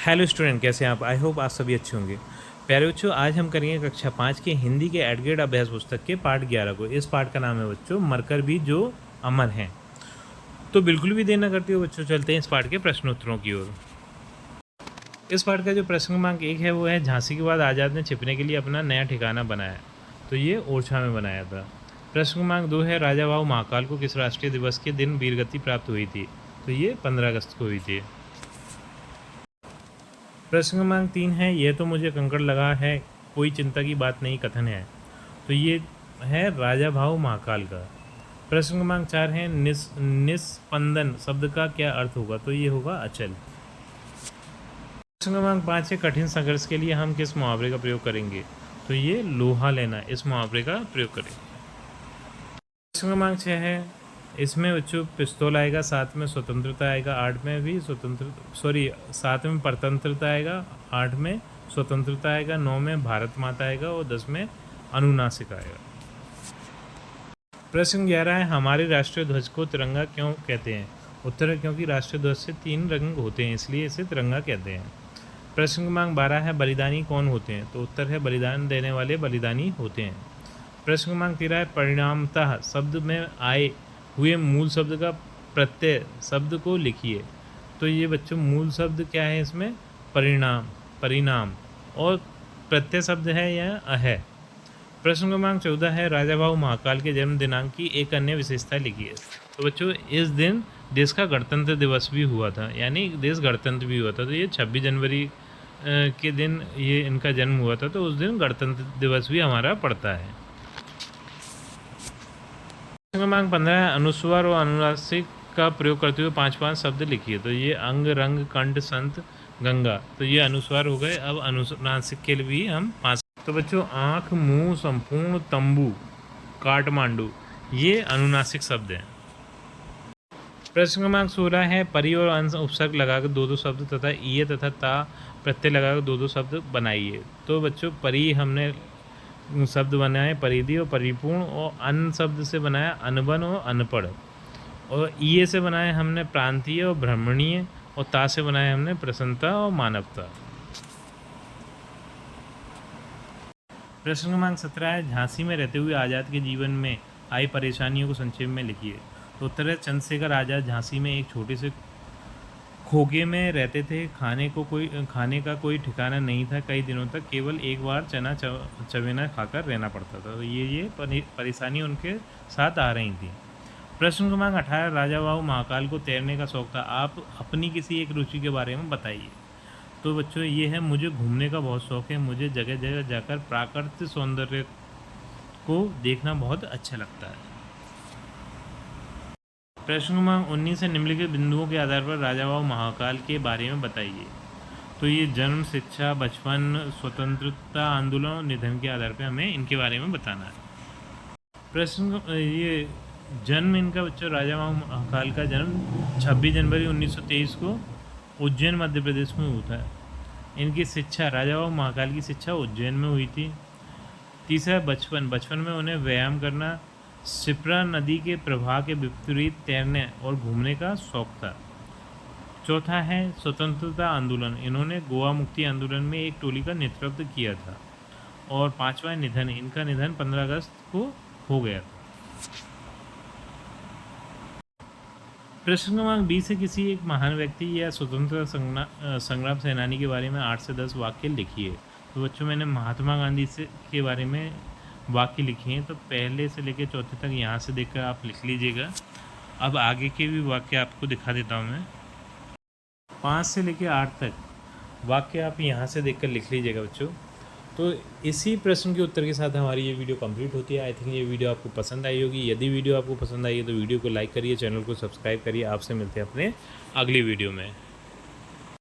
Hello student, कैसे हैं आप? आई होप आप सभी अच्छे होंगे। प्यारे बच्चों, आज हम करेंगे कक्षा 5 के हिंदी के एड ग्रेड अभ्यास पुस्तक के पाठ 11 को। इस पाठ का नाम है बच्चों मरकर भी जो अमर हैं। तो बिल्कुल भी देर न करते हो बच्चों, चलते हैं इस पाठ के प्रश्नोत्तरों की ओर। इस पाठ का जो प्रश्न क्रमांक 1 है वो है, झांसी के बाद आज़ाद ने छिपने के लिए अपना नया ठिकाना बनाया। तो ये ओरछा में बनाया था। प्रश्न क्रमांक 2 है, राजा भाऊ महाकाल को किस राष्ट्रीय दिवस के दिन वीरगति प्राप्त हुई थी? तो ये 15 अगस्त को हुई थी। प्रश्न क्रमांक 3 है, यह तो मुझे कंकड़ लगा है, कोई चिंता की बात नहीं कथन है। तो ये है राजा भाऊ महाकाल का। प्रश्न क्रमांक 4 है, निस्पंदन शब्द का क्या अर्थ होगा? तो ये होगा अचल। प्रश्न क्रमांक 5 है, कठिन संघर्ष के लिए हम किस मुहावरे का प्रयोग करेंगे? तो ये लोहा लेना, इस मुहावरे का प्रयोग करेंगे। प्रश्न क्रमांक 6 है, इसमें बच्चों पिस्तौल आएगा, 7 में स्वतंत्रता आएगा, 8 में भी 7 में परतंत्रता आएगा, 8 में स्वतंत्रता आएगा, 9 में भारत माता आएगा और 10 में अनुनासिक आएगा। प्रश्न 11 है, हमारे राष्ट्रीय ध्वज को तिरंगा क्यों कहते हैं? उत्तर है, क्योंकि राष्ट्रीय ध्वज से 3 रंग होते हैं, इसलिए इसे तिरंगा कहते हैं। प्रश्न क्रमांक 12 है, बलिदानी कौन होते हैं? तो उत्तर है, बलिदान देने वाले बलिदानी होते हैं। प्रश्न क्रमांक 13 है, परिणामतः शब्द में आए हुए मूल शब्द का प्रत्यय शब्द को लिखिए। तो ये बच्चों मूल शब्द क्या है इसमें? परिणाम और प्रत्यय शब्द है यह है। प्रश्न क्रमांक 14 है, राजा भाऊ महाकाल के जन्म दिनांक की एक अन्य विशेषता लिखिए। तो बच्चों इस दिन देश का गणतंत्र दिवस भी हुआ था, यानी देश गणतंत्र भी हुआ था। तो ये 26 जनवरी के दिन ये इनका जन्म हुआ था, तो उस दिन गणतंत्र दिवस भी हमारा पड़ता है। क्रमांक 15 है, अनुस्वार और अनुनासिक का प्रयोग करते हुए 5 शब्द लिखिए। तो ये अंग, रंग, कंठ, संत, गंगा। तो ये अनुस्वार हो गए। अब अनुनासिक के लिए भी हम 5। तो बच्चों आँख, मुंह, संपूर्ण, तंबू, काठमांडू, ये अनुनासिक शब्द हैं। प्रश्न क्रमांक 16 है, परि और अंश उपसर्ग लगाकर 2 शब्द तथा ईय तथा ता प्रत्यय लगाकर 2 शब्द बनाइए। तो बच्चों परि हमने शब्द बनाए परिधि और परिपूर्ण, और अन शब्द से बनाया अनबन और अनपढ़, और ईए से बनाया हमने प्रांतीय और भ्रमणीय, और ता से बनाया हमने प्रसन्नता और मानवता। प्रश्न क्रमांक 17 है, झांसी में रहते हुए आज़ाद के जीवन में आई परेशानियों को संक्षेप में लिखिए। तो उत्तर है, चंद्रशेखर आज़ाद झांसी में एक छोटे से खोगे में रहते थे। खाने का कोई ठिकाना नहीं था। कई दिनों तक केवल एक बार चना चवेना खाकर रहना पड़ता था। तो ये परेशानी उनके साथ आ रही थी। प्रश्न क्रमांक 18, राजा भाऊ महाकाल को तैरने का शौक था। आप अपनी किसी एक रुचि के बारे में बताइए। तो बच्चों ये है, मुझे घूमने का बहुत शौक है, मुझे जगह जगह जाकर प्राकृतिक सौंदर्य को देखना बहुत अच्छा लगता है। प्रश्न क्रमांक 19 से निम्नलिखित बिंदुओं के आधार पर राजा भाऊ महाकाल के बारे में बताइए। तो ये जन्म, शिक्षा, बचपन, स्वतंत्रता आंदोलन और निधन के आधार पर हमें इनके बारे में बताना है। प्रश्न ये जन्म इनका बच्चों, राजा भाऊ महाकाल का जन्म 26 जनवरी 1923 को उज्जैन मध्य प्रदेश में हुआ था। इनकी शिक्षा, राजा भाऊ महाकाल की शिक्षा उज्जैन में हुई थी। तीसरा बचपन में उन्हें व्यायाम करना, शिप्रा नदी के प्रवाह के विपरीत तैरने और घूमने का शौक था। चौथा है स्वतंत्रता आंदोलन, इन्होंने गोवा मुक्ति आंदोलन में एक टोली का नेतृत्व किया था। और 5वां निधन, इनका निधन 15 अगस्त को हो गया था। प्रश्न क्रमांक 20 से किसी एक महान व्यक्ति या स्वतंत्रता संग्राम सेनानी के बारे में 8 से 10 वाक्य लिखिए। तो बच्चों मैंने महात्मा गांधी के बारे में वाक्य लिखे हैं, तो पहले से लेकर चौथे तक यहाँ से देखकर आप लिख लीजिएगा। अब आगे के भी वाक्य आपको दिखा देता हूँ मैं। 5 से लेकर 8 तक वाक्य आप यहाँ से देखकर लिख लीजिएगा बच्चों। तो इसी प्रश्न के उत्तर के साथ हमारी ये वीडियो कंप्लीट होती है। आई थिंक ये वीडियो आपको पसंद आई होगी। यदि वीडियो आपको पसंद आई है तो वीडियो को लाइक करिए, चैनल को सब्सक्राइब करिए। आपसे मिलते हैं अपने अगली वीडियो में।